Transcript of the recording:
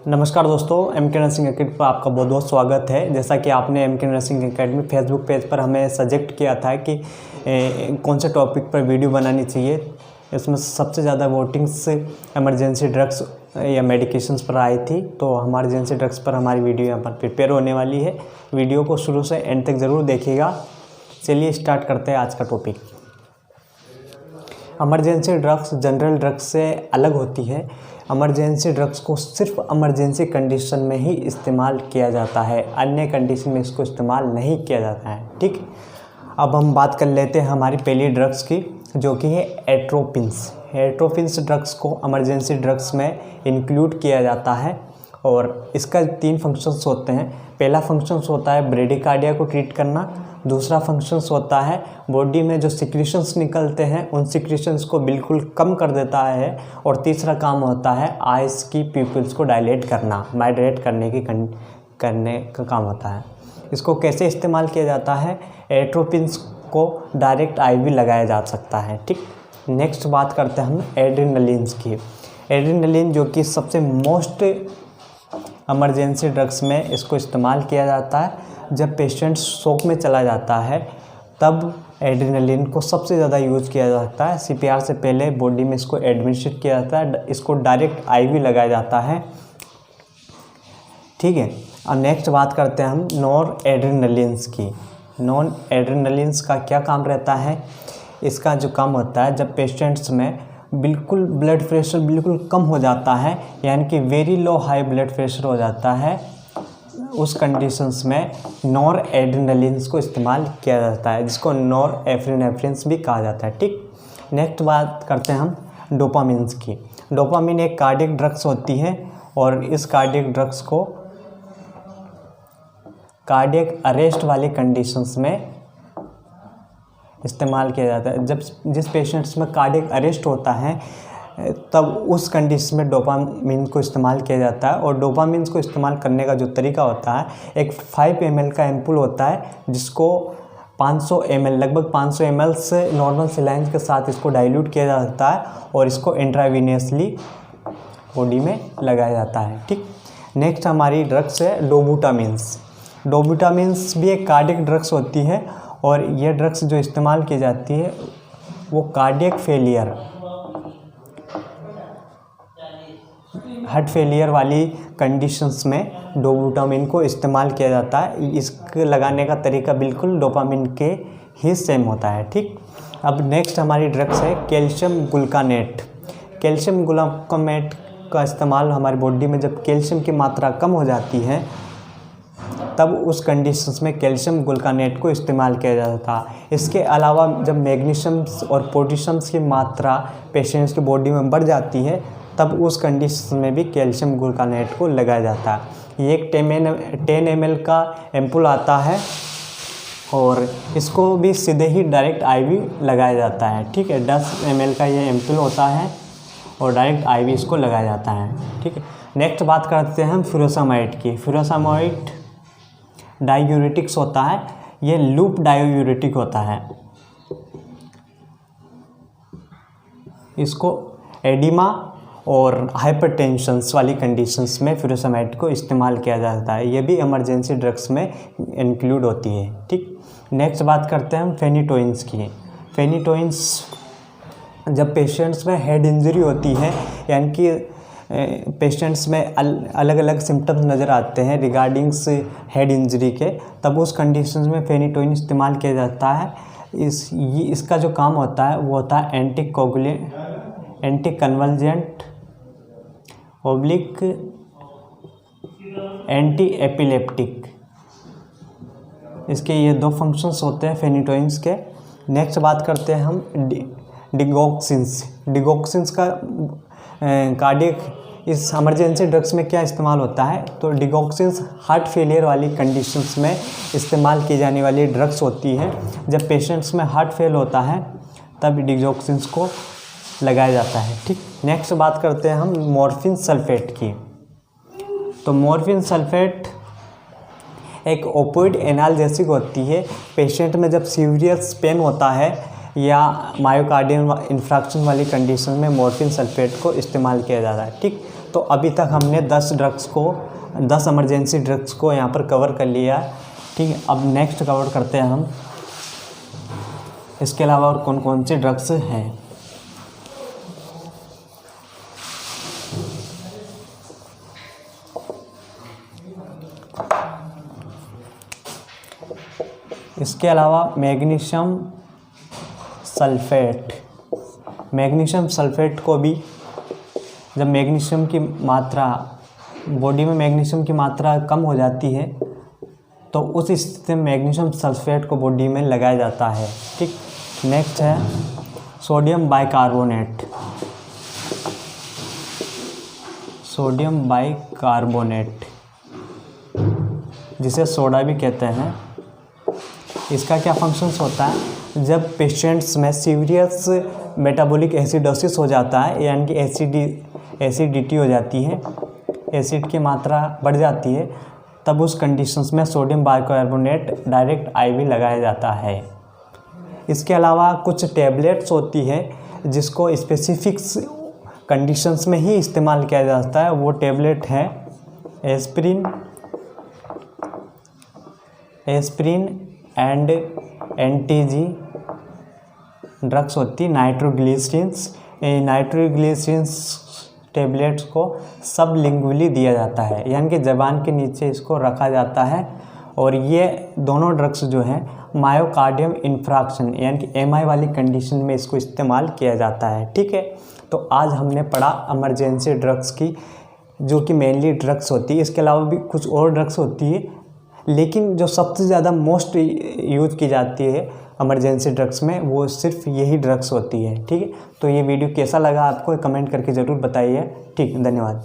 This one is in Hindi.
नमस्कार दोस्तों, एमके नर्सिंग एकेडमी पर आपका बहुत बहुत स्वागत है। जैसा कि आपने MK nursing academy Facebook page पर हमें सजेक्ट किया था कि कौन से टॉपिक पर वीडियो बनानी चाहिए। इसमें सबसे ज़्यादा वोटिंग्स इमरजेंसी ड्रग्स या मेडिकेशंस पर आई थी, तो इमरजेंसी ड्रग्स पर हमारी वीडियो यहाँ पर प्रिपेयर होने वाली है। वीडियो को शुरू से एंड तक ज़रूर देखिएगा। चलिए स्टार्ट करते हैं आज का topic. Emergency drugs general drugs से अलग होती है। इमरजेंसी ड्रग्स को सिर्फ इमरजेंसी कंडीशन में ही इस्तेमाल किया जाता है, अन्य कंडीशन में इसको इस्तेमाल नहीं किया जाता है। ठीक, अब हम बात कर लेते हैं हमारी पहली ड्रग्स की, जो कि है एट्रोपिन्स। एट्रोपिन्स ड्रग्स को इमरजेंसी ड्रग्स में इंक्लूड किया जाता है और इसका 3 फंक्शंस होते हैं। पहला फंक्शंस होता है ब्रेडिकार्डिया को ट्रीट करना, दूसरा फंक्शंस होता है बॉडी में जो सिक्रीशंस निकलते हैं उन सिक्रीशंस को बिल्कुल कम कर देता है, और तीसरा काम होता है आइज़ की प्यूपिल्स को डायलेट करना, माइग्रेट करने का काम होता है। इसको कैसे इस्तेमाल किया जाता है? एट्रोपिन्स को डायरेक्ट आईवी लगाया जा सकता है। ठीक, नेक्स्ट बात करते हैं हम एड्रेनलिन्स की। एड्रेनलिन जो कि सबसे मोस्ट इमरजेंसी ड्रग्स में इसको इस्तेमाल किया जाता है। जब पेशेंट शॉक में चला जाता है तब एड्रेनलिन को सबसे ज़्यादा यूज़ किया जाता है। सीपीआर से पहले बॉडी में इसको एडमिनिस्ट्रेट किया जाता है, इसको डायरेक्ट आईवी लगाया जाता है। ठीक है, अब नेक्स्ट बात करते हैं हम नॉन एड्रेनलिन्स की। नॉन एड्रेनलिन्स का क्या काम रहता है? इसका जो काम होता है, जब पेशेंट्स में बिल्कुल ब्लड प्रेशर बिल्कुल कम हो जाता है, यानी कि very low high blood pressure हो जाता है, उस कंडीशंस में नॉर एड्रेनलिन्स को इस्तेमाल किया जाता है, जिसको नॉर एफ्रिनेफ्रिन्स भी कहा जाता है। ठीक, नेक्स्ट बात करते हैं हम डोपामिन्स की। डोपामिन एक कार्डियक ड्रग्स होती है और इस कार्डियक ड्रग्स को कार्डियक अरेस्ट वाली कंडीशंस में इस्तेमाल किया जाता है। जब जिस पेशेंट्स में कार्डियक अरेस्ट होता है तब उस कंडीशन में डोपामिन को इस्तेमाल किया जाता है। और डोपामिन को इस्तेमाल करने का जो तरीका होता है, एक 5 ml का एम्पुल होता है जिसको 500 ml लगभग 500 ml से नॉर्मल सिलाइन के साथ इसको डाइल्यूट किया जाता है और इसको इंट्रावीनियसली बॉडी में लगाया जाता है। ठीक, नेक्स्ट हमारी ड्रग्स है डोबूटामिन्स। डोबूटामिन्स भी एक कार्डियक ड्रग्स होती है और ये ड्रग्स जो इस्तेमाल की जाती है वो कार्डियक फेलियर, हार्ट फेलियर वाली कंडीशंस में डोबूटामिन को इस्तेमाल किया जाता है। इसके लगाने का तरीका बिल्कुल डोपामिन के ही सेम होता है। ठीक, अब नेक्स्ट हमारी ड्रग्स है कैल्शियम ग्लूकानेट। कैल्शियम ग्लूकानेट का इस्तेमाल हमारी बॉडी में जब कैल्शियम की मात्रा कम हो जाती है तब उस कंडीशंस में कैल्शियम ग्लूकानेट को इस्तेमाल किया जाता है। इसके अलावा जब मैग्नीशियम्स और पोटेशियम्स की मात्रा पेशेंट्स की बॉडी में बढ़ जाती है तब उस कंडीशन में भी कैल्शियम ग्लूकानेट को लगाया जाता है। ये एक 10 ml का एम्पुल आता है और इसको भी सीधे ही डायरेक्ट आईवी लगाया जाता है। ठीक है, 10 ml का ये एम्पुल होता है और डायरेक्ट आईवी इसको लगाया जाता है। ठीक है, नेक्स्ट बात करते हैं हम फ्यूरोसामाइड की। फ्यूरोसामाइड डायूरेटिक्स होता है, ये लूप डायूरेटिक होता है। इसको एडिमा और हाइपरटेंशंस वाली कंडीशंस में फ्यूरोसामाइड को इस्तेमाल किया जाता है। ये भी इमरजेंसी ड्रग्स में इंक्लूड होती है। ठीक, नेक्स्ट बात करते हैं हम फेनिटोइंस की। फेनिटोइंस जब पेशेंट्स में हेड इंजरी होती है, यानी कि पेशेंट्स में अलग अलग सिम्टम्स नज़र आते हैं रिगार्डिंग्स हेड इंजरी के, तब उस कंडीशंस में फेनिटोइन इस्तेमाल किया जाता है। इसका जो काम होता है वो होता है anti convulsant oblique anti epileptic. इसके ये 2 फंक्शंस होते हैं फेनिटोइंस के। नेक्स्ट बात करते हैं हम डिगोक्सिन्स। डिगोक्सिन्स का कार्डियक इस इमरजेंसी ड्रग्स में क्या इस्तेमाल होता है? तो डिगोक्सिन्स हार्ट फेलियर वाली कंडीशंस में इस्तेमाल की जाने वाली ड्रग्स होती हैं। जब पेशेंट्स में हार्ट फेल होता है तब डिगोक्सिन्स को लगाया जाता है। ठीक, नेक्स्ट बात करते हैं हम मॉर्फिन सल्फेट की। तो मॉर्फिन सल्फेट एक ओपियोइड एनाल्जेसिक होती है। पेशेंट में जब सीवियर पेन होता है या मायोकार्डियम इन्फ्राक्शन वाली कंडीशन में मॉर्फिन सल्फेट को इस्तेमाल किया जाता है। ठीक, तो अभी तक हमने 10 इमरजेंसी ड्रग्स को यहाँ पर कवर कर लिया है। ठीक है, अब नेक्स्ट कवर करते हैं हम इसके अलावा और कौन कौन से ड्रग्स हैं। इसके अलावा मैग्नीशियम सल्फेट को भी, जब मैग्नीशियम की मात्रा बॉडी में मैग्नीशियम की मात्रा कम हो जाती है तो उस स्थिति में मैग्नीशियम सल्फेट को बॉडी में लगाया जाता है। ठीक, नेक्स्ट है सोडियम बाइकार्बोनेट, जिसे सोडा भी कहते हैं। इसका क्या फंक्शंस होता है? जब पेशेंट्स में सीवियस मेटाबॉलिक एसिडोसिस हो जाता है, यानी कि एसिडिटी हो जाती है, एसिड की मात्रा बढ़ जाती है, तब उस कंडीशंस में सोडियम बाइकार्बोनेट डायरेक्ट आईवी लगाया जाता है। इसके अलावा कुछ टैबलेट्स होती है जिसको स्पेसिफिक्स कंडीशंस में ही इस्तेमाल किया जाता है। वो टैबलेट है एस्पिरिन एंड एंटीजी ड्रग्स होती नाइट्रोग्लिसरीन्स टैबलेट्स को सबलिंगुअली दिया जाता है, यानी कि ज़बान के नीचे इसको रखा जाता है। और ये दोनों ड्रग्स जो हैं मायोकार्डियम इन्फ्राक्शन यानी कि एमआई वाली कंडीशन में इसको इस्तेमाल किया जाता है। ठीक है, तो आज हमने पढ़ा इमरजेंसी ड्रग्स की, जो कि मेनली ड्रग्स होती है। इसके अलावा भी कुछ और ड्रग्स होती है, लेकिन जो सबसे ज़्यादा मोस्ट यूज़ की जाती है इमरजेंसी ड्रग्स में वो सिर्फ यही ड्रग्स होती है। ठीक है, तो ये वीडियो कैसा लगा आपको कमेंट करके ज़रूर बताइए। ठीक, धन्यवाद।